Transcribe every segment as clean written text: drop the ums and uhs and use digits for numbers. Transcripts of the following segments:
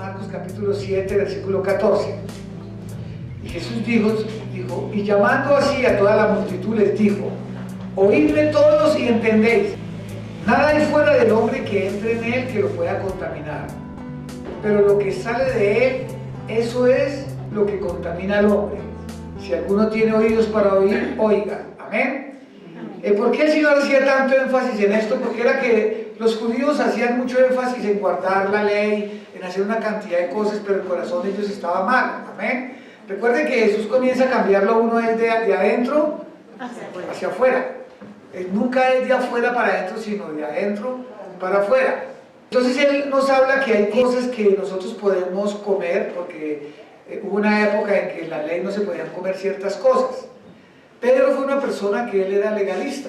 Marcos capítulo 7, versículo 14. Y Jesús dijo, y llamando así a toda la multitud les dijo: oídme todos y entendéis, nada hay fuera del hombre que entre en él que lo pueda contaminar, pero lo que sale de él, eso es lo que contamina al hombre. Si alguno tiene oídos para oír, oiga. Amén. ¿Por qué el Señor hacía tanto énfasis en esto? Porque era que los judíos hacían mucho énfasis en guardar la ley, en hacer una cantidad de cosas, pero el corazón de ellos estaba mal. Amén. Recuerden que Jesús comienza a cambiarlo uno desde de adentro hacia afuera. Nunca es de afuera para adentro, sino de adentro para afuera. Entonces Él nos habla que hay cosas que nosotros podemos comer, porque hubo una época en que en la ley no se podían comer ciertas cosas. Pedro fue una persona que él era legalista,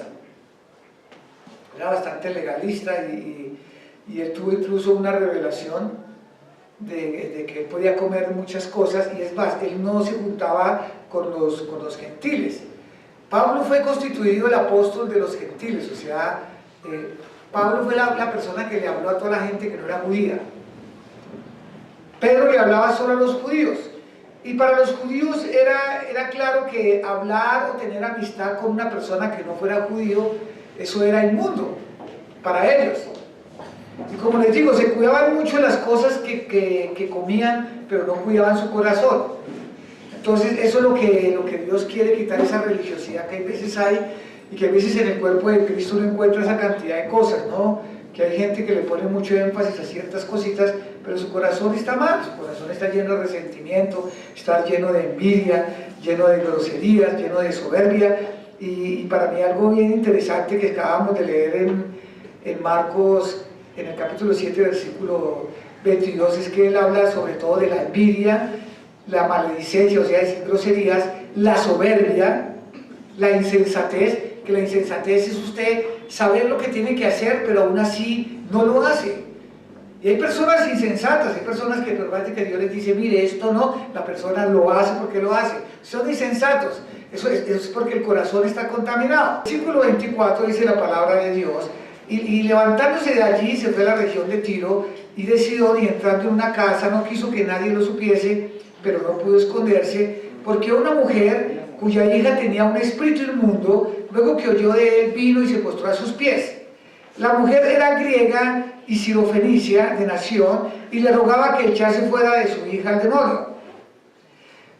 era bastante legalista y él tuvo incluso una revelación de que él podía comer muchas cosas, y es más, él no se juntaba con los gentiles. Pablo fue constituido el apóstol de los gentiles, o sea, Pablo fue la persona que le habló a toda la gente que no era judía. Pedro le hablaba solo a los judíos. Y para los judíos era claro que hablar o tener amistad con una persona que no fuera judío, eso era inmundo para ellos. Y como les digo, se cuidaban mucho de las cosas que comían, pero no cuidaban su corazón. Entonces eso es lo que Dios quiere quitar, esa religiosidad que a veces hay, y que a veces en el cuerpo de Cristo uno encuentra esa cantidad de cosas, ¿no? Que hay gente que le pone mucho énfasis a ciertas cositas, pero su corazón está mal, su corazón está lleno de resentimiento, está lleno de envidia, lleno de groserías, lleno de soberbia. Y para mí algo bien interesante que acabamos de leer en Marcos, en el capítulo 7, versículo 22, es que él habla sobre todo de la envidia, la maledicencia, o sea, decir groserías, la soberbia, la insensatez, que la insensatez es usted saber lo que tiene que hacer, pero aún así no lo hace. Y hay personas insensatas, hay personas que normalmente Dios les dice, mire, esto no, la persona lo hace porque lo hace. Son insensatos, eso es porque el corazón está contaminado. Versículo 24 dice la palabra de Dios, y levantándose de allí se fue a la región de Tiro y de Sidón, y entrando en una casa no quiso que nadie lo supiese, pero no pudo esconderse, porque una mujer cuya hija tenía un espíritu inmundo, luego que oyó de él, vino y se postró a sus pies. La mujer era griega y sirofenicia de nación, y le rogaba que echase fuera de su hija al demonio.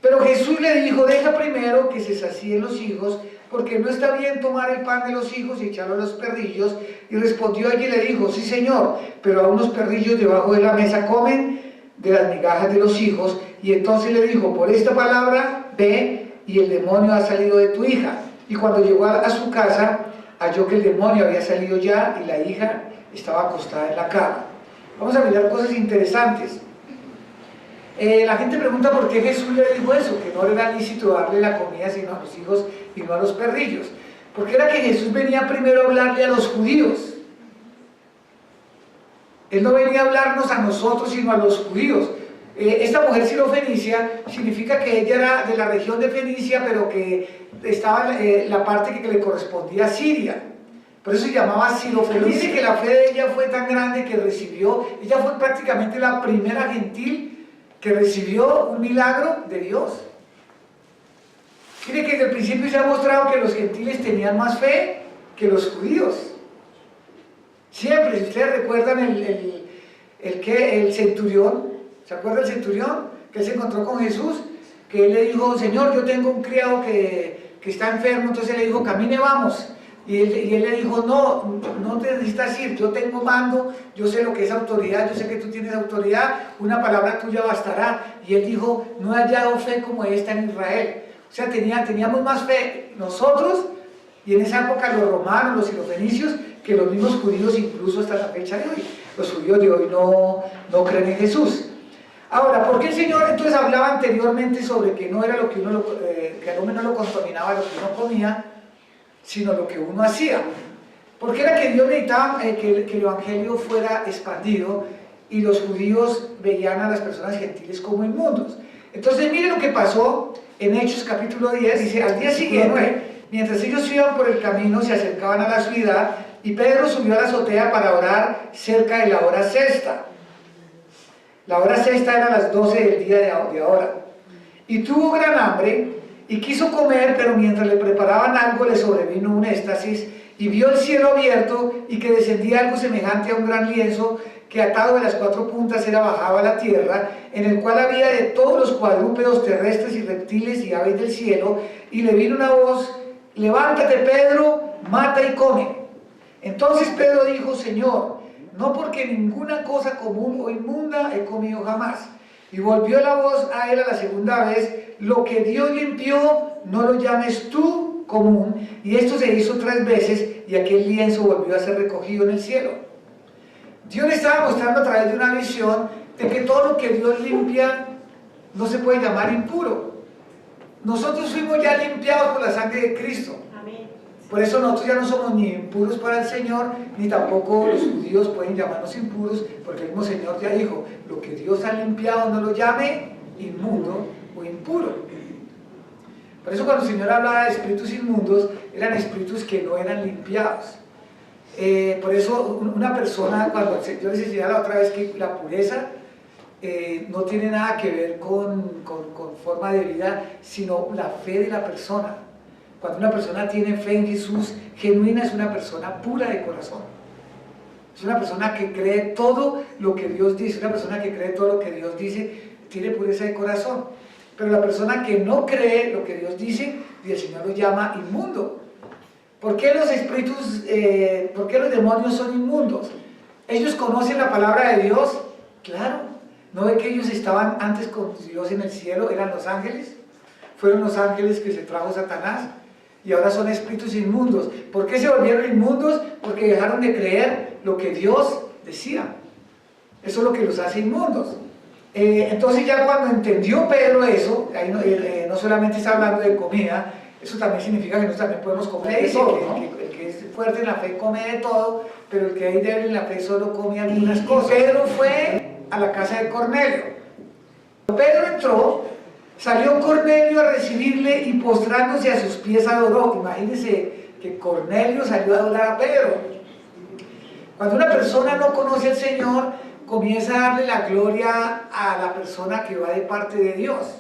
Pero Jesús le dijo, deja primero que se sacíen los hijos, porque no está bien tomar el pan de los hijos y echarlo a los perrillos. Y respondió ella y le dijo, sí Señor, pero aún los perrillos debajo de la mesa comen de las migajas de los hijos. Y entonces le dijo, por esta palabra, ve, y el demonio ha salido de tu hija. Y cuando llegó a su casa, halló que el demonio había salido ya y la hija estaba acostada en la cama. Vamos a mirar cosas interesantes. La gente pregunta por qué Jesús le dijo eso, que no era lícito darle la comida sino a los hijos y no a los perrillos. Porque era que Jesús venía primero a hablarle a los judíos. Él no venía a hablarnos a nosotros sino a los judíos. Esta mujer sirofenicia significa que ella era de la región de Fenicia, pero que estaba la parte que le correspondía a Siria. Por eso se llamaba sirofenicia. Dice que la fe de ella fue tan grande que ella fue prácticamente la primera gentil que recibió un milagro de Dios. Mire que desde el principio se ha mostrado que los gentiles tenían más fe que los judíos. Siempre, si ustedes recuerdan el centurión, ¿se acuerda el centurión? Que él se encontró con Jesús, que él le dijo, Señor, yo tengo un criado que está enfermo, entonces él le dijo, camine, vamos. Y él le dijo, no te necesitas ir, yo tengo mando, yo sé lo que es autoridad, yo sé que tú tienes autoridad, una palabra tuya bastará. Y él dijo, no he hallado fe como esta en Israel. O sea, teníamos más fe nosotros, y en esa época los romanos, los sirofenicios, que los mismos judíos, incluso hasta la fecha de hoy. Los judíos de hoy no creen en Jesús. Ahora, ¿por qué el Señor entonces hablaba anteriormente sobre que no era lo que uno, que al hombre no lo contaminaba lo que uno comía, sino lo que uno hacía? Porque era que Dios necesitaba que el evangelio fuera expandido, y los judíos veían a las personas gentiles como inmundos. Entonces miren lo que pasó en Hechos capítulo 10, dice, al día siguiente, mientras ellos iban por el camino, se acercaban a la ciudad, y Pedro subió a la azotea para orar cerca de la hora sexta. La hora sexta era las 12 del día de ahora. Y tuvo gran hambre y quiso comer, pero mientras le preparaban algo le sobrevino un éxtasis y vio el cielo abierto y que descendía algo semejante a un gran lienzo que atado de las 4 puntas era bajado a la tierra, en el cual había de todos los cuadrúpedos terrestres y reptiles y aves del cielo, y le vino una voz: levántate, Pedro, mata y come. Entonces Pedro dijo: Señor, no porque ninguna cosa común o inmunda he comido jamás. Y volvió la voz a él a la segunda vez: lo que Dios limpió, no lo llames tú común. Y esto se hizo 3 veces, y aquel lienzo volvió a ser recogido en el cielo. Dios le estaba mostrando a través de una visión de que todo lo que Dios limpia no se puede llamar impuro. Nosotros fuimos ya limpiados por la sangre de Cristo. Amén. Por eso nosotros ya no somos ni impuros para el Señor, ni tampoco los judíos pueden llamarnos impuros, porque el mismo Señor ya dijo: lo que Dios ha limpiado no lo llame inmundo o impuro. Por eso cuando el Señor hablaba de espíritus inmundos, eran espíritus que no eran limpiados. Por eso una persona, cuando yo les decía la otra vez que la pureza no tiene nada que ver con forma de vida, sino la fe de la persona. Cuando una persona tiene fe en Jesús genuina, es una persona pura de corazón. Es una persona que cree todo lo que Dios dice. Una persona que cree todo lo que Dios dice tiene pureza de corazón. Pero la persona que no cree lo que Dios dice, y el Señor lo llama inmundo. ¿Por qué los espíritus, por qué los demonios son inmundos? ¿Ellos conocen la palabra de Dios? Claro. ¿No ve que ellos estaban antes con Dios en el cielo? ¿Eran los ángeles? Fueron los ángeles que se trajo Satanás. Y ahora son espíritus inmundos. ¿Por qué se volvieron inmundos? Porque dejaron de creer lo que Dios decía. Eso es lo que los hace inmundos. Entonces ya cuando entendió Pedro eso, ahí no solamente está hablando de comida, eso también significa que nosotros también podemos comer de todo, ¿no? El que es fuerte en la fe come de todo, pero el que es débil en la fe solo come algunas cosas. Pedro fue a la casa de Cornelio. Cuando Pedro entró, salió Cornelio a recibirle y postrándose a sus pies adoró. Imagínense que Cornelio salió a adorar a Pedro. Cuando una persona no conoce al Señor, comienza a darle la gloria a la persona que va de parte de Dios.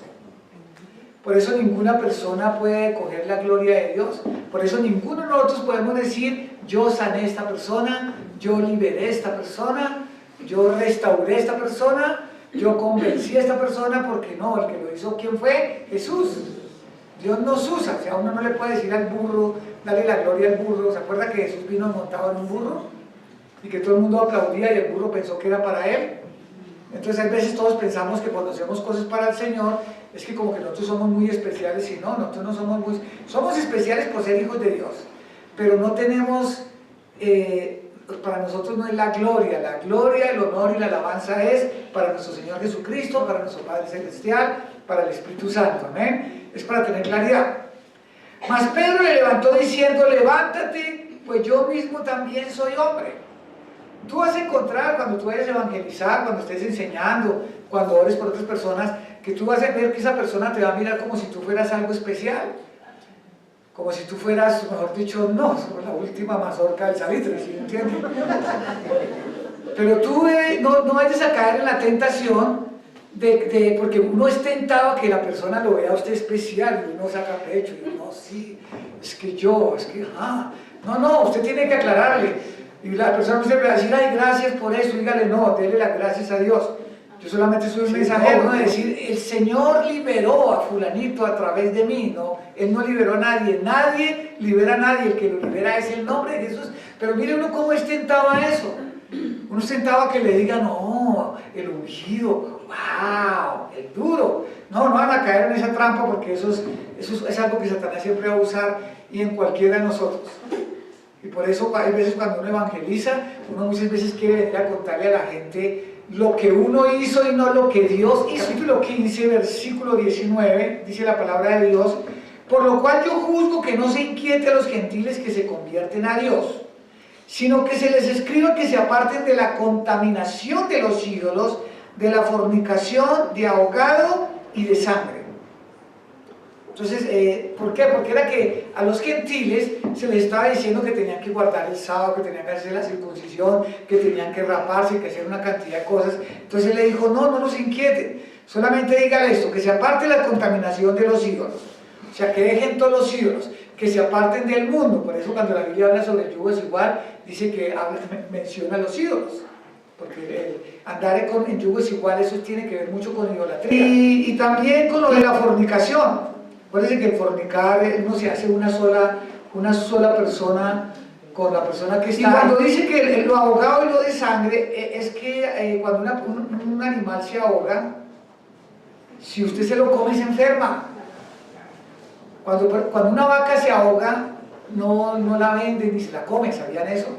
Por eso ninguna persona puede coger la gloria de Dios. Por eso ninguno de nosotros podemos decir: yo sané a esta persona, yo liberé a esta persona, yo restauré a esta persona, yo convencí a esta persona, porque no, el que lo hizo, ¿quién fue? Jesús. Dios nos usa. O sea, uno no le puede decir al burro, dale la gloria al burro. ¿Se acuerda que Jesús vino montado en un burro? Y que todo el mundo aplaudía y el burro pensó que era para él. Entonces a veces todos pensamos que cuando hacemos cosas para el Señor es que como que nosotros somos muy especiales, y no, nosotros no somos muy... Somos especiales por ser hijos de Dios, pero no tenemos... para nosotros no es la gloria, el honor y la alabanza es para nuestro Señor Jesucristo, para nuestro Padre Celestial, para el Espíritu Santo, amén. Es para tener claridad. Mas Pedro le levantó diciendo: levántate, pues yo mismo también soy hombre. Tú vas a encontrar, cuando tú vayas a evangelizar, cuando estés enseñando, cuando ores por otras personas, que tú vas a ver que esa persona te va a mirar como si tú fueras algo especial. Como si tú fueras, mejor dicho, no, la última mazorca del salitre, ¿sí me entiendes? Pero tú no vayas a caer en la tentación porque uno es tentado a que la persona lo vea a usted especial, y uno saca pecho, y uno, sí, es que no, usted tiene que aclararle. Y la persona siempre va a decir: ay, gracias por eso. Dígale: no, dele las gracias a Dios. Yo solamente soy un mensajero, ¿no? De decir: el Señor liberó a fulanito a través de mí, ¿no? Él no liberó a nadie. Nadie libera a nadie. El que lo libera es el nombre de Jesús. Pero mire uno cómo es tentado a eso. Uno es tentado a que le digan: no, el ungido, wow, el duro. No van a caer en esa trampa, porque eso es algo que Satanás siempre va a usar, y en cualquiera de nosotros. Y por eso hay veces cuando uno evangeliza, uno muchas veces quiere venir a contarle a la gente lo que uno hizo y no lo que Dios hizo. Capítulo 15, versículo 19, dice la palabra de Dios: por lo cual yo juzgo que no se inquiete a los gentiles que se convierten a Dios, sino que se les escriba que se aparten de la contaminación de los ídolos, de la fornicación, de ahogado y de sangre. Entonces, ¿por qué? Porque era que a los gentiles se les estaba diciendo que tenían que guardar el sábado, que tenían que hacer la circuncisión, que tenían que raparse, que hacer una cantidad de cosas. Entonces él le dijo, no, no los inquieten, solamente dígale esto, que se aparte la contaminación de los ídolos, o sea, que dejen todos los ídolos, que se aparten del mundo. Por eso cuando la Biblia habla sobre el yugo desigual, dice que menciona los ídolos. Porque el andar en yugo desigual, eso tiene que ver mucho con idolatría. Y también con lo de la fornicación. Acuérdense que el fornicar no se hace una sola persona con la persona que está. Y cuando dice que lo ahogado y lo de sangre, es que cuando un animal se ahoga, si usted se lo come se enferma. Cuando una vaca se ahoga, no la venden ni se la comen, ¿sabían eso?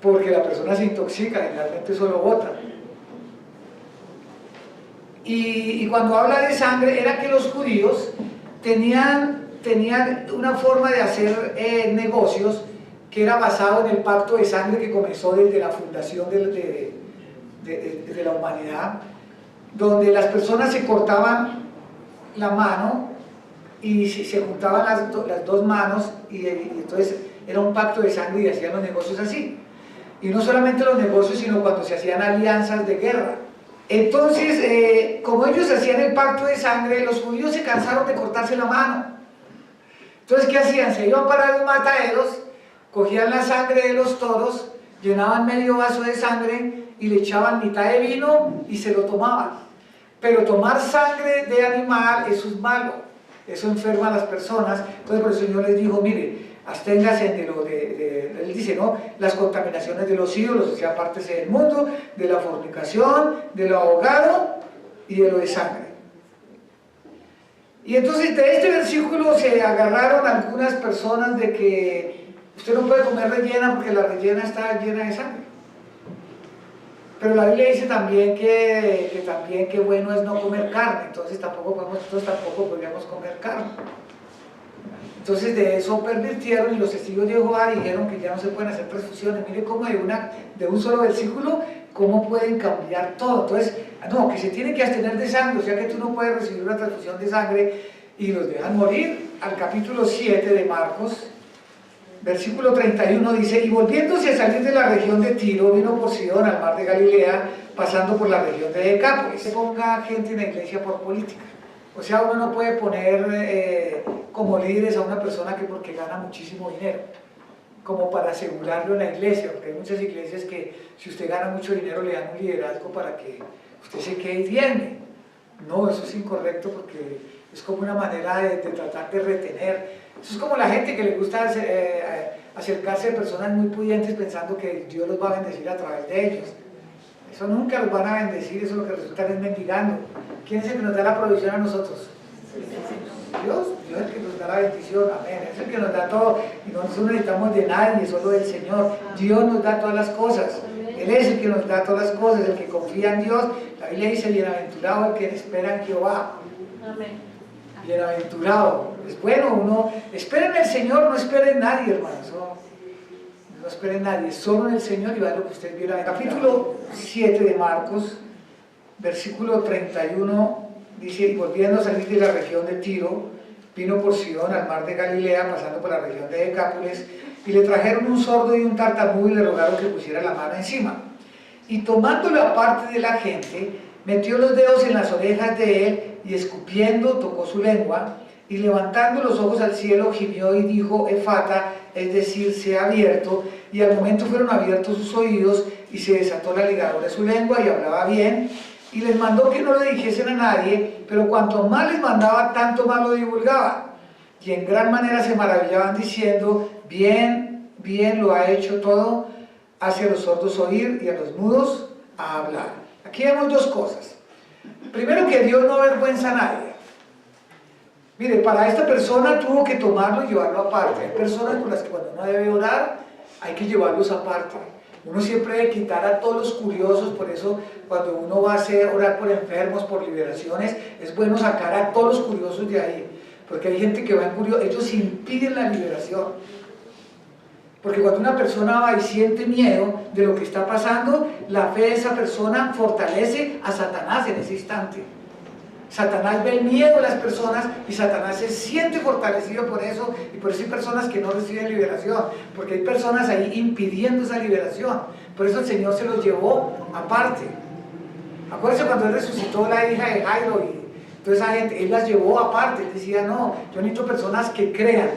Porque la persona se intoxica, generalmente solo bota. Y cuando habla de sangre, era que los judíos tenían una forma de hacer negocios que era basado en el pacto de sangre que comenzó desde la fundación de la humanidad, donde las personas se cortaban la mano y se juntaban las dos manos y entonces era un pacto de sangre y hacían los negocios así. Y no solamente los negocios, sino cuando se hacían alianzas de guerra. Entonces, como ellos hacían el pacto de sangre, los judíos se cansaron de cortarse la mano. Entonces, ¿qué hacían? Se iban para los mataderos, cogían la sangre de los toros, llenaban medio vaso de sangre y le echaban mitad de vino y se lo tomaban. Pero tomar sangre de animal, eso es malo, eso enferma a las personas. Entonces, por eso el Señor les dijo, mire, absténgase de lo él dice, ¿no? Las contaminaciones de los ídolos, o sea, apártese del mundo, de la fornicación, de lo ahogado y de lo de sangre. Y entonces de este versículo se agarraron algunas personas de que usted no puede comer rellena porque la rellena está llena de sangre. Pero la Biblia dice también que bueno es no comer carne, entonces nosotros tampoco podríamos comer carne. Entonces de eso pervirtieron y los testigos de Jehová dijeron que ya no se pueden hacer transfusiones. Mire cómo de un solo versículo, cómo pueden cambiar todo. Entonces, no, que se tienen que abstener de sangre, o sea que tú no puedes recibir una transfusión de sangre y los dejan morir. Al capítulo 7 de Marcos, versículo 31 dice, y volviéndose a salir de la región de Tiro, vino por Sidón al mar de Galilea, pasando por la región de Decápolis. Se ponga gente en la iglesia por política. O sea, uno no puede poner como líderes a una persona que porque gana muchísimo dinero, como para asegurarlo en la iglesia, porque hay muchas iglesias que si usted gana mucho dinero le dan un liderazgo para que usted se quede y diezme. No, eso es incorrecto porque es como una manera de tratar de retener. Eso es como la gente que le gusta acercarse a personas muy pudientes pensando que Dios los va a bendecir a través de ellos. Eso nunca los van a bendecir, eso lo que resulta es mendigando. ¿Quién es el que nos da la provisión a nosotros? Dios es el que nos da la bendición, amén, es el que nos da todo y nosotros no necesitamos de nadie, solo del Señor. Dios nos da todas las cosas, Él es el que nos da todas las cosas, el que confía en Dios. La Biblia dice, bienaventurado el que espera en Jehová. Amén. Bienaventurado, es bueno, uno espera en el Señor, no espera en nadie, hermanos, no espera en nadie, solo en el Señor y va a lo que usted viera. Capítulo 7 de Marcos, versículo 31, dice, y volviendo a salir de la región de Tiro, vino por Sidón al mar de Galilea, pasando por la región de Decápolis, y le trajeron un sordo y un tartamudo y le rogaron que pusiera la mano encima. Y tomándolo aparte de la gente, metió los dedos en las orejas de él, y escupiendo tocó su lengua, y levantando los ojos al cielo, gimió y dijo, Efata, es decir, sea abierto, y al momento fueron abiertos sus oídos, y se desató la ligadura de su lengua, y hablaba bien, y les mandó que no le dijesen a nadie, pero cuanto más les mandaba, tanto más lo divulgaba. Y en gran manera se maravillaban diciendo, bien, bien lo ha hecho todo, hace a los sordos oír y a los mudos a hablar. Aquí vemos dos cosas. Primero, que Dios no avergüenza a nadie. Mire, para esta persona tuvo que tomarlo y llevarlo aparte. Hay personas con las que cuando uno debe orar, hay que llevarlos aparte. Uno siempre debe quitar a todos los curiosos, por eso cuando uno va a orar por enfermos, por liberaciones, es bueno sacar a todos los curiosos de ahí. Porque hay gente que va en curioso, ellos impiden la liberación. Porque cuando una persona va y siente miedo de lo que está pasando, la fe de esa persona fortalece a Satanás en ese instante. Satanás ve el miedo de las personas y Satanás se siente fortalecido por eso, y por eso hay personas que no reciben liberación, porque hay personas ahí impidiendo esa liberación. Por eso el Señor se los llevó aparte. Acuérdense cuando Él resucitó la hija de Jairo y toda esa gente, Él las llevó aparte. Él decía, no, yo necesito personas que crean,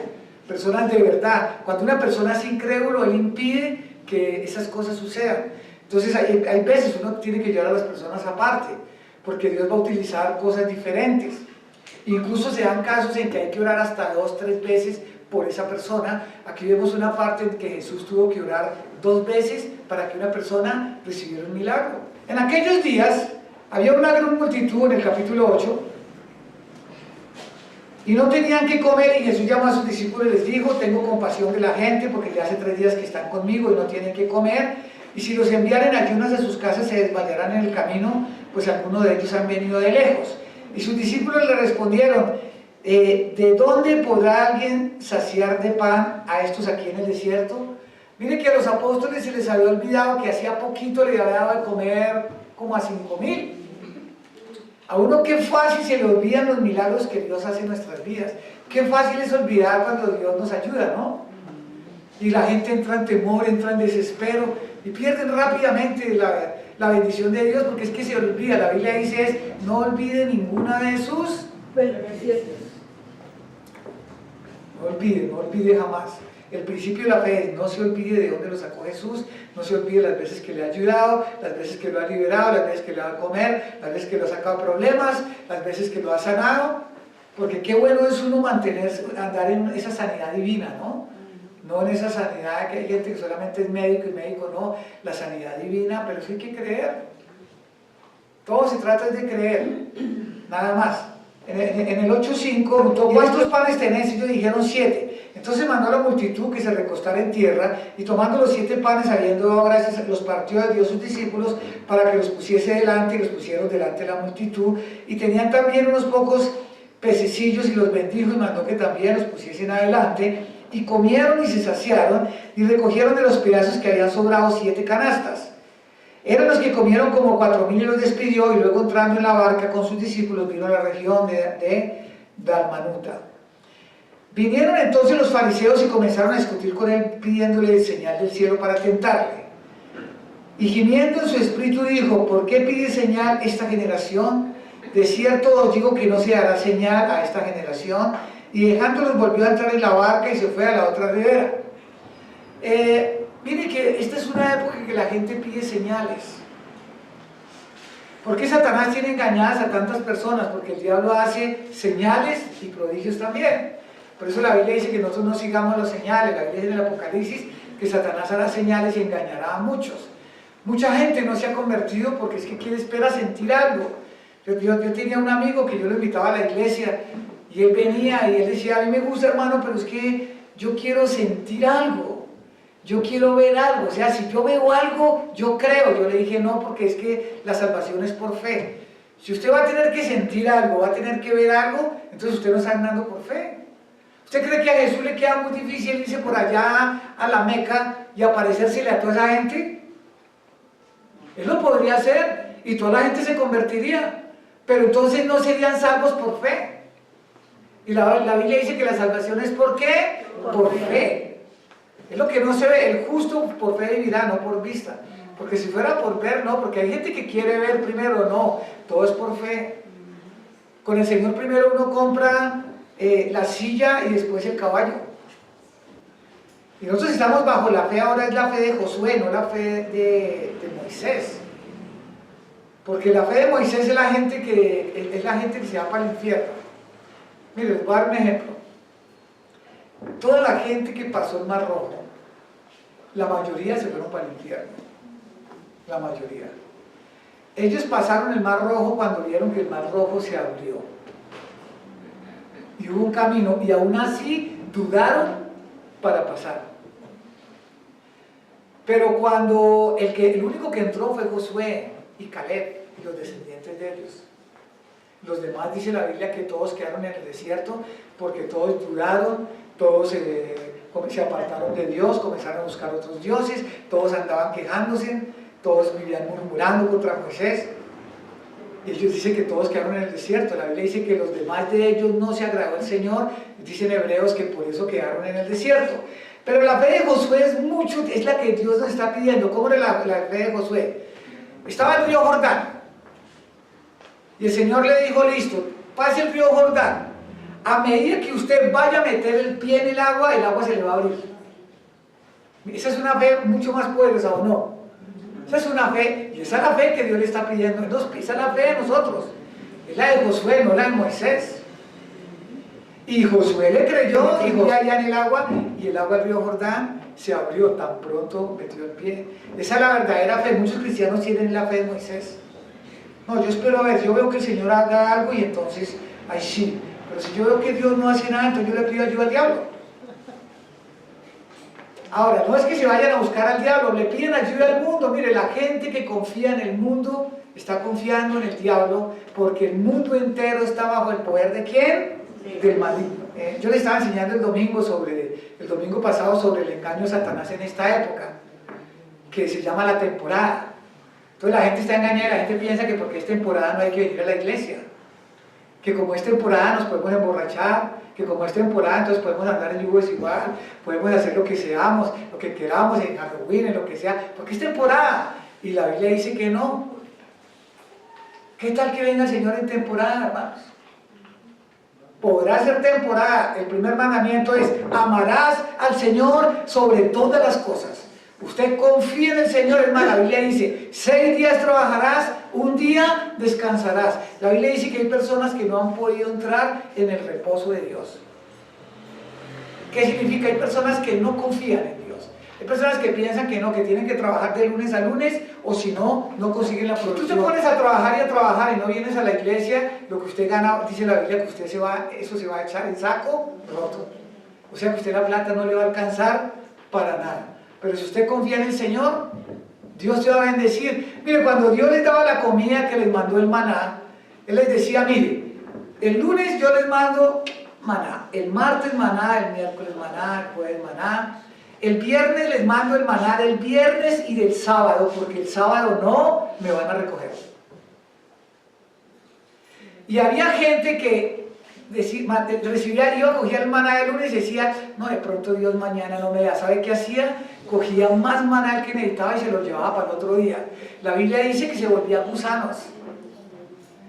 personas de verdad. Cuando una persona es incrédulo, Él impide que esas cosas sucedan. Entonces hay veces uno tiene que llevar a las personas aparte, porque Dios va a utilizar cosas diferentes. Incluso se dan casos en que hay que orar hasta 2 o 3 veces por esa persona. Aquí vemos una parte en que Jesús tuvo que orar 2 veces para que una persona recibiera un milagro. En aquellos días había una gran multitud, en el capítulo 8, y no tenían que comer, y Jesús llamó a sus discípulos y les dijo, tengo compasión de la gente porque ya hace 3 días que están conmigo y no tienen que comer, y si los enviaren ayunas a sus casas se desmayarán en el camino, pues algunos de ellos han venido de lejos. Y sus discípulos le respondieron, ¿de dónde podrá alguien saciar de pan a estos aquí en el desierto? Mire que a los apóstoles se les había olvidado que hacía poquito le había dado de comer como a 5,000. A uno qué fácil se le olvidan los milagros que Dios hace en nuestras vidas. Qué fácil es olvidar cuando Dios nos ayuda, ¿no? Y la gente entra en temor, entra en desespero y pierden rápidamente la bendición de Dios, porque es que se olvida. La Biblia dice no olvide ninguna de sus beneficios. No olvide jamás. El principio de la fe es no se olvide de dónde lo sacó Jesús, no se olvide las veces que le ha ayudado, las veces que lo ha liberado, las veces que le ha dado a comer, las veces que lo ha sacado de problemas, las veces que lo ha sanado, porque qué bueno es uno andar en esa sanidad divina, ¿no? No en esa sanidad que hay gente que solamente es médico y médico, no, la sanidad divina, pero sí hay que creer. Todo se trata de creer, nada más. En el 8:5, ¿cuántos panes tenéis? Ellos dijeron 7. Entonces mandó a la multitud que se recostara en tierra, y tomando los 7 panes, habiendo dado gracias, los partió a Dios sus discípulos para que los pusiese delante, y los pusieron delante de la multitud. Y tenían también unos pocos pececillos, y los bendijo y mandó que también los pusiesen adelante. Y comieron y se saciaron, y recogieron de los pedazos que habían sobrado 7 canastas. Eran los que comieron como 4,000 y los despidió, y luego entrando en la barca con sus discípulos vino a la región de Dalmanuta. Vinieron entonces los fariseos y comenzaron a discutir con él, pidiéndole señal del cielo para tentarle. Y gimiendo en su espíritu dijo, ¿por qué pide señal esta generación? De cierto os digo que no se hará señal a esta generación. Y dejándolos volvió a entrar en la barca y se fue a la otra ribera. Mire que esta es una época en que la gente pide señales. ¿Por qué Satanás tiene engañadas a tantas personas? Porque el diablo hace señales y prodigios también. Por eso la Biblia dice que nosotros no sigamos las señales. La Biblia dice en el Apocalipsis que Satanás hará señales y engañará a muchos. Mucha gente no se ha convertido porque es que espera sentir algo. Yo tenía un amigo que yo lo invitaba a la iglesia y él venía y él decía, a mí me gusta, hermano, pero es que yo quiero sentir algo. Yo quiero ver algo, o sea, si yo veo algo, yo creo. Yo le dije, no, porque es que la salvación es por fe. Si usted va a tener que sentir algo, va a tener que ver algo, entonces usted no está andando por fe. ¿Usted cree que a Jesús le queda muy difícil irse por allá a la Meca y aparecérsele a toda esa gente? Él lo podría hacer y toda la gente se convertiría, pero entonces no serían salvos por fe. Y la Biblia dice que la salvación es ¿por qué? Por fe. Es lo que no se ve, el justo por fe vivirá, no por vista. Porque si fuera por ver, no, porque hay gente que quiere ver primero, no, todo es por fe. Con el Señor primero uno compra la silla y después el caballo. Y nosotros estamos bajo la fe, ahora es la fe de Josué, no la fe de Moisés. Porque la fe de Moisés es la gente que se va para el infierno. Mire, les voy a dar un ejemplo. Toda la gente que pasó el Mar Rojo, la mayoría se fueron para el infierno. La mayoría. Ellos pasaron el Mar Rojo cuando vieron que el Mar Rojo se abrió. Y hubo un camino, y aún así dudaron para pasar. Pero cuando el único que entró fue Josué y Caleb y los descendientes de ellos. Los demás, dice la Biblia, que todos quedaron en el desierto porque todos dudaron, todos se apartaron de Dios, comenzaron a buscar otros dioses, todos andaban quejándose, todos vivían murmurando contra Moisés. Y ellos dicen que todos quedaron en el desierto. La Biblia dice que los demás de ellos no se agradó el Señor. Dicen Hebreos que por eso quedaron en el desierto. Pero la fe de Josué es la que Dios nos está pidiendo. ¿Cómo era la fe de Josué? Estaba el río Jordán. Y el Señor le dijo, listo, pase el río Jordán. A medida que usted vaya a meter el pie en el agua se le va a abrir. Esa es una fe mucho más poderosa, ¿o no? Esa es una fe, y esa es la fe que Dios le está pidiendo. Esa es la fe de nosotros. Es la de Josué, no la de Moisés. Y Josué le creyó, y fue allá en el agua, y el agua del río Jordán se abrió tan pronto metió el pie. Esa es la verdadera fe. Muchos cristianos tienen la fe de Moisés. No, yo espero a ver, yo veo que el Señor haga algo y entonces, ahí sí. Pero si yo veo que Dios no hace nada, entonces yo le pido ayuda al diablo. Ahora, no es que se vayan a buscar al diablo, le piden ayuda al mundo. Mire, la gente que confía en el mundo está confiando en el diablo, porque el mundo entero está bajo el poder ¿de quién? Del maligno. Yo le estaba enseñando el domingo pasado sobre el engaño de Satanás en esta época, que se llama la temporada. Entonces la gente está engañada, la gente piensa que porque es temporada no hay que venir a la iglesia, que como es temporada nos podemos emborrachar, que como es temporada entonces podemos andar en yugo desigual, podemos hacer lo que seamos, lo que queramos, en Halloween, en lo que sea, porque es temporada. Y la Biblia dice que no. ¿Qué tal que venga el Señor en temporada, hermanos? Podrá ser temporada. El primer mandamiento es: amarás al Señor sobre todas las cosas. Usted confía en el Señor, hermano. La Biblia dice, 6 días trabajarás, un día descansarás. La Biblia dice que hay personas que no han podido entrar en el reposo de Dios. ¿Qué significa? Hay personas que no confían en Dios. Hay personas que piensan que no, que tienen que trabajar de lunes a lunes, o si no, no consiguen la producción. Tú te pones a trabajar y no vienes a la iglesia, lo que usted gana, dice la Biblia, que usted eso se va a echar en saco roto. O sea que usted la plata no le va a alcanzar para nada. Pero si usted confía en el Señor, Dios te va a bendecir. Mire, cuando Dios les daba la comida que les mandó el maná, Él les decía, mire, el lunes yo les mando maná, el martes maná, el miércoles maná, el jueves maná, el viernes les mando el maná del viernes y del sábado, porque el sábado no me van a recoger. Y había gente que cogía el maná del lunes y decía, no, de pronto Dios mañana no me da. ¿Sabe qué hacía? Cogía más maná que necesitaba y se lo llevaba para el otro día. La Biblia dice que se volvían gusanos.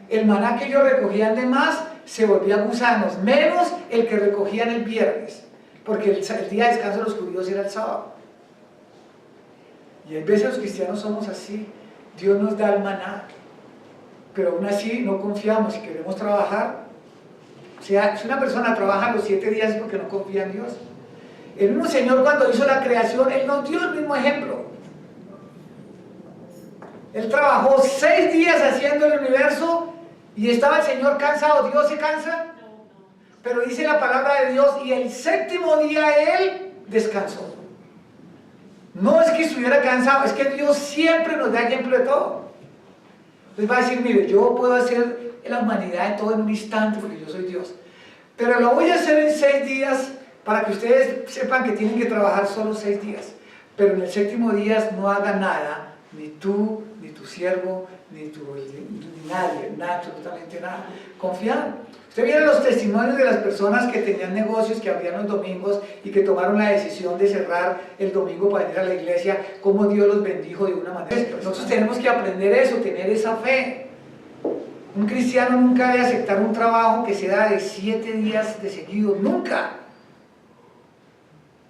El maná que ellos recogían de más se volvía gusanos, menos el que recogían el viernes, porque el día de descanso de los judíos era el sábado. Y a veces los cristianos somos así. Dios nos da el maná, pero aún así no confiamos y queremos trabajar. O sea, si una persona trabaja los 7 días es porque no confía en Dios. El mismo Señor, cuando hizo la creación, Él nos dio el mismo ejemplo. Él trabajó 6 días haciendo el universo y estaba el Señor cansado. ¿Dios se cansa? Pero dice la palabra de Dios, y el 7º día Él descansó. No es que estuviera cansado, es que Dios siempre nos da ejemplo de todo. Entonces va a decir, mire, yo puedo hacer la humanidad de todo en un instante porque yo soy Dios, pero lo voy a hacer en 6 días para que ustedes sepan que tienen que trabajar solo 6 días, pero en el 7º día no hagan nada, ni tú, ni tu siervo, ni nadie, nada, absolutamente nada. Confiar. Usted viene los testimonios de las personas que tenían negocios, que abrían los domingos y que tomaron la decisión de cerrar el domingo para ir a la iglesia, cómo Dios los bendijo de una manera. Nosotros tenemos que aprender eso, tener esa fe. Un cristiano nunca debe aceptar un trabajo que sea de 7 días de seguido, nunca.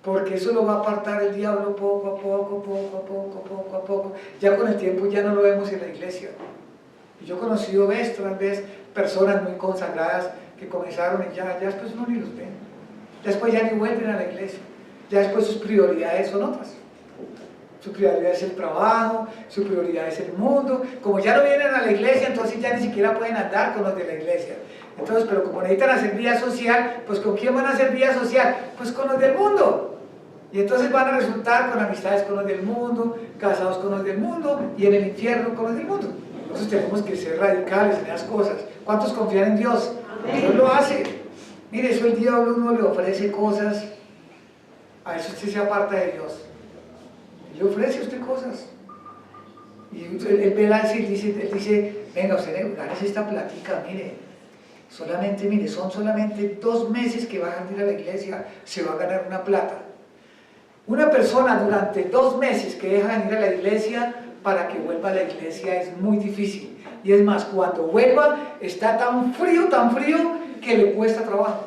Porque eso lo va a apartar el diablo poco a poco. Ya con el tiempo ya no lo vemos en la iglesia. Y yo he conocido vez tras vez personas muy consagradas que comenzaron y ya después uno ni los ve. Ya después ya ni vuelven a la iglesia. Ya después sus prioridades son otras. Su prioridad es el trabajo, su prioridad es el mundo. Como ya no vienen a la iglesia, entonces ya ni siquiera pueden andar con los de la iglesia. Entonces, pero como necesitan hacer vida social, pues ¿con quién van a hacer vida social? Pues con los del mundo. Y entonces van a resultar con amistades con los del mundo, casados con los del mundo y en el infierno con los del mundo. Entonces tenemos que ser radicales en esas cosas. ¿Cuántos confían en Dios? Amén. Dios lo hace. Mire, eso el diablo uno le ofrece cosas, a eso usted se aparta de Dios. Y le ofrece a usted cosas. Y él ve él dice, venga, usted gánese esta platica, mire, son solamente 2 meses que va a ir a la iglesia, se va a ganar una plata. Una persona durante 2 meses que deja de ir a la iglesia, para que vuelva a la iglesia es muy difícil. Y es más, cuando vuelva está tan frío, que le cuesta trabajo.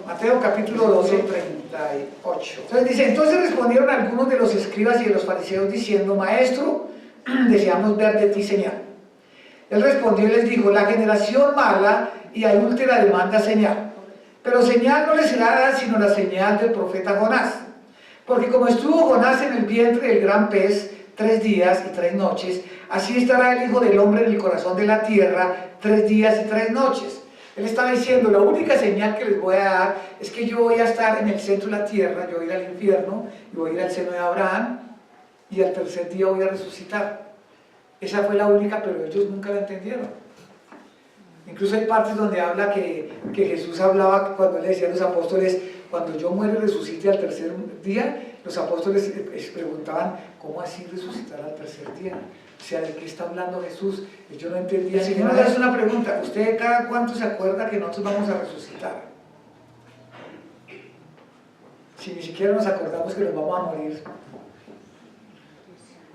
Mateo capítulo 12, 38. Entonces dice, entonces respondieron algunos de los escribas y de los fariseos diciendo, Maestro, deseamos ver de ti señal. Él respondió y les dijo, la generación mala y adúltera demanda señal, pero señal no les será dada sino la señal del profeta Jonás. Porque como estuvo Jonás en el vientre del gran pez 3 días y 3 noches, así estará el Hijo del Hombre en el corazón de la tierra 3 días y 3 noches. Él estaba diciendo, la única señal que les voy a dar es que yo voy a estar en el centro de la tierra, yo voy a ir al infierno, y voy a ir al seno de Abraham, y al tercer día voy a resucitar. Esa fue la única, pero ellos nunca la entendieron. Incluso hay partes donde habla que Jesús hablaba cuando le decía a los apóstoles, cuando yo muero y resucite al tercer día, los apóstoles preguntaban, ¿cómo así resucitar al tercer día? O sea, ¿de qué está hablando Jesús? Yo no entendía. Si no le hace una pregunta, ¿usted cada cuánto se acuerda que nosotros vamos a resucitar? Si ni siquiera nos acordamos que nos vamos a morir.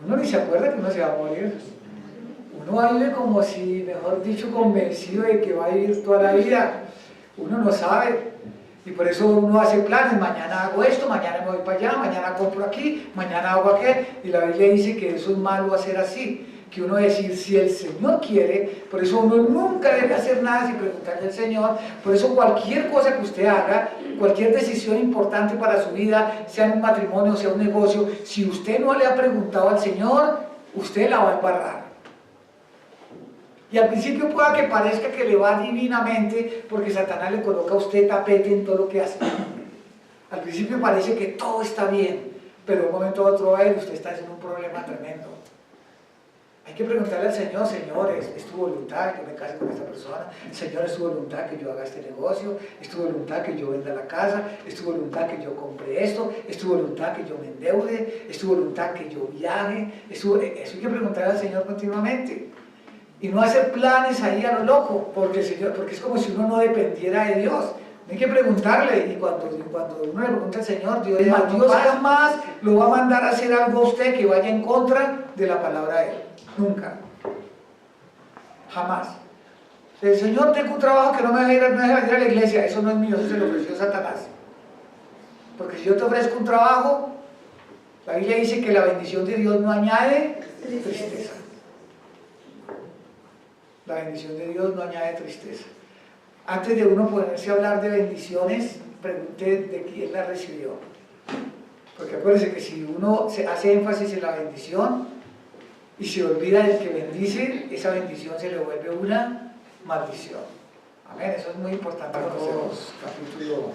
Uno ni se acuerda que uno se va a morir. Uno vive como si, mejor dicho, convencido de que va a vivir toda la vida. Uno no sabe. Y por eso uno hace planes, mañana hago esto, mañana me voy para allá, mañana compro aquí, mañana hago aquel. Y la Biblia dice que eso es malo hacer así. Que uno decir, si el Señor quiere, por eso uno nunca debe hacer nada sin preguntarle al Señor. Por eso cualquier cosa que usted haga, cualquier decisión importante para su vida, sea en un matrimonio, sea un negocio, si usted no le ha preguntado al Señor, usted la va a embarrar. Y al principio pueda que parezca que le va divinamente, porque Satanás le coloca a usted tapete en todo lo que hace. Al principio parece que todo está bien, pero de un momento a otro va a ir, usted está en un problema tremendo. Hay que preguntarle al Señor, Señor, ¿es tu voluntad que me case con esta persona? Señor, ¿es tu voluntad que yo haga este negocio? ¿Es tu voluntad que yo venda la casa? ¿Es tu voluntad que yo compre esto? ¿Es tu voluntad que yo me endeude? ¿Es tu voluntad que yo viaje? Eso hay que preguntarle al Señor continuamente. Y no hacer planes ahí a lo loco, porque es como si uno no dependiera de Dios. Hay que preguntarle, y cuando uno le pregunta al Señor, Dios jamás lo va a mandar a hacer algo a usted que vaya en contra de la palabra de Él. Nunca. Jamás. El Señor, tengo un trabajo que no me deja ir a la iglesia, eso no es mío, eso se lo ofreció Satanás. Porque si yo te ofrezco un trabajo, la Biblia dice que la bendición de Dios no añade tristeza. La bendición de Dios no añade tristeza. Antes de uno ponerse a hablar de bendiciones, pregunte de quién la recibió. Porque acuérdense que si uno hace énfasis en la bendición y se olvida del que bendice, esa bendición se le vuelve una maldición. Amén, eso es muy importante. Capítulo.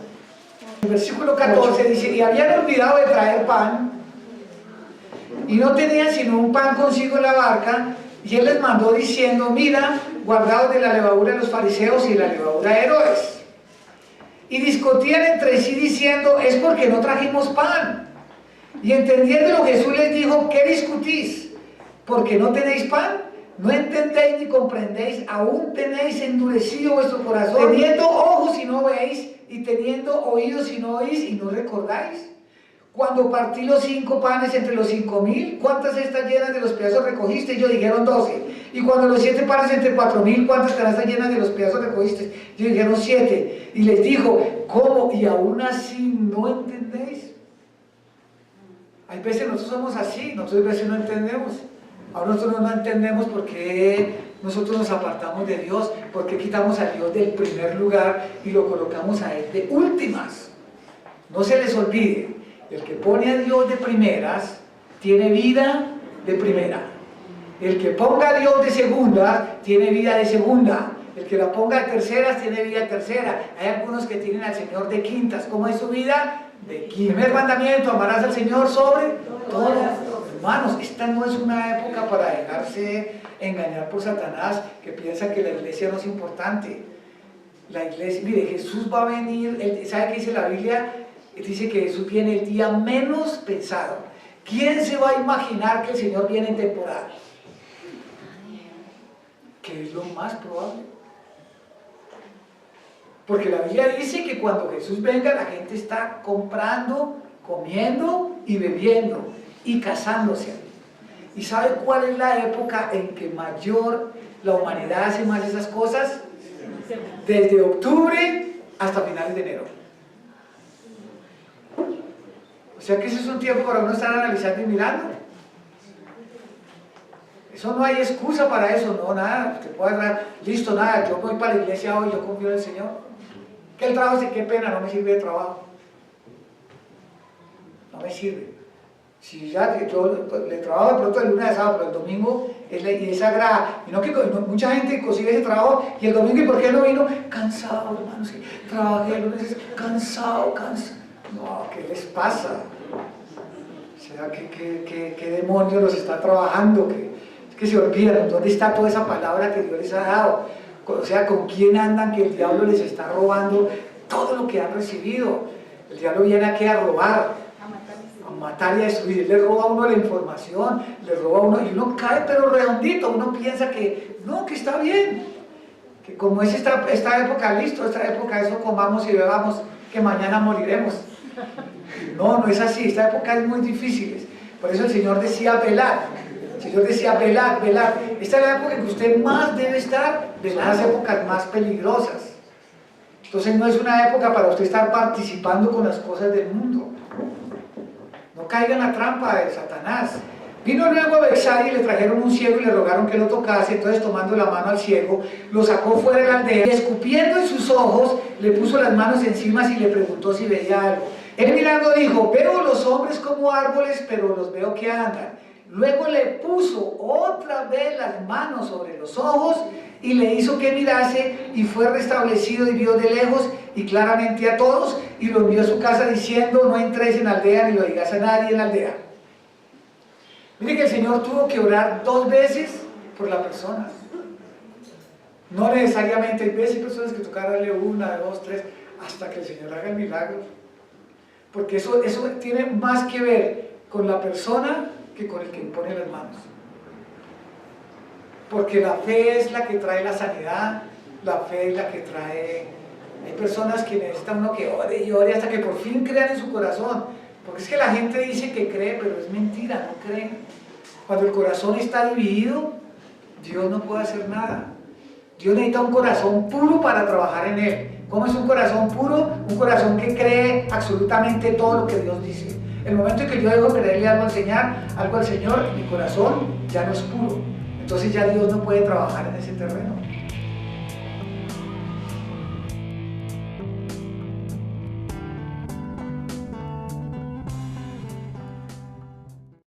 El versículo 14 dice, y habían olvidado de traer pan, y no tenían sino un pan consigo en la barca, y él les mandó diciendo, mira, guardaos de la levadura de los fariseos y de la levadura de Herodes. Y discutían entre sí diciendo, es porque no trajimos pan. Y entendiéndolo Jesús les dijo, ¿qué discutís? ¿Porque no tenéis pan? ¿No entendéis ni comprendéis? ¿Aún tenéis endurecido vuestro corazón? Teniendo ojos y no veis, y teniendo oídos y no oís, y no recordáis. Cuando partí los 5 panes entre los 5,000, ¿cuántas cestas llenas de los pedazos recogiste? Ellos dijeron 12. Y cuando los 7 panes entre 4,000, ¿cuántas canastas llenas de los pedazos recogiste? Ellos dijeron 7. Y les dijo, ¿cómo? ¿Y aún así no entendéis? Hay veces nosotros somos así, nosotros a veces no entendemos. Ahora nosotros no entendemos por qué nosotros nos apartamos de Dios, por qué quitamos a Dios del primer lugar y lo colocamos a Él de últimas. No se les olvide. El que pone a Dios de primeras, tiene vida de primera. El que ponga a Dios de segunda, tiene vida de segunda. El que la ponga de terceras, tiene vida de tercera. Hay algunos que tienen al Señor de quintas. ¿Cómo es su vida? De quintas. Primer mandamiento, amarás al Señor sobre todo. Hermanos, esta no es una época para dejarse engañar por Satanás, que piensa que la iglesia no es importante. La iglesia, mire, Jesús va a venir, ¿sabe qué dice la Biblia? Dice que Jesús viene el día menos pensado, ¿Quién se va a imaginar que el Señor viene en temporada? Que es lo más probable. Porque la Biblia dice que cuando Jesús venga, la gente está comprando, comiendo y bebiendo y casándose. ¿Y sabe cuál es la época en que mayor la humanidad hace más esas cosas? Desde octubre hasta finales de enero. O sea que ese es un tiempo para uno estar analizando y mirando. Eso no hay excusa para eso, no, nada. Te puedes dar, listo, nada, yo voy para la iglesia hoy, yo confío en el Señor. Que el trabajo, qué pena, no me sirve de trabajo. No me sirve. Si ya yo le trabajo de pronto el lunes a sábado, pero el domingo es sagrado. Y no que mucha gente consigue ese trabajo y el domingo, ¿y por qué no vino? Cansado, hermanos, que trabajé el lunes, cansado. No, ¿qué les pasa? O sea, ¿qué demonio los está trabajando? Que se olvidan, ¿dónde está toda esa palabra que Dios les ha dado? O sea, ¿con quién andan que el diablo les está robando todo lo que han recibido? El diablo viene aquí a robar, a matar y a destruir. Le roba a uno la información, le roba a uno, y uno cae pero redondito. Uno piensa que no, que está bien, que como es esta época, listo, esta época, eso comamos y bebamos, que mañana moriremos. No es así, esta época es muy difícil. Por eso el Señor decía velad. El Señor decía velad. Esta es la época en que usted más debe estar, de las épocas más peligrosas. Entonces no es una época para usted estar participando con las cosas del mundo. No caiga en la trampa de Satanás. Vino luego a Betsaida y le trajeron un ciego y le rogaron que lo tocase. Entonces, tomando la mano al ciego, lo sacó fuera de la aldea y, escupiendo en sus ojos, le puso las manos encima y le preguntó si veía algo. Él mirando dijo: veo los hombres como árboles, pero los veo que andan. Luego le puso otra vez las manos sobre los ojos y le hizo que mirase, y fue restablecido y vio de lejos y claramente a todos, y lo envió a su casa diciendo: no entréis en la aldea ni lo digáis a nadie en la aldea. Mire que el Señor tuvo que orar 2 veces por la persona. No necesariamente, hay veces personas que toca darle 1, 2, 3, hasta que el Señor haga el milagro. Porque eso tiene más que ver con la persona que con el que impone las manos. Porque la fe es la que trae la sanidad, la fe es la que trae... Hay personas que necesitan uno que ore y ore hasta que por fin crean en su corazón. Porque es que la gente dice que cree, pero es mentira, no cree. Cuando el corazón está dividido, Dios no puede hacer nada. Dios necesita un corazón puro para trabajar en él. ¿Cómo es un corazón puro? Un corazón que cree absolutamente todo lo que Dios dice. El momento en que yo dejo creerle algo al Señor, mi corazón ya no es puro. Entonces ya Dios no puede trabajar en ese terreno.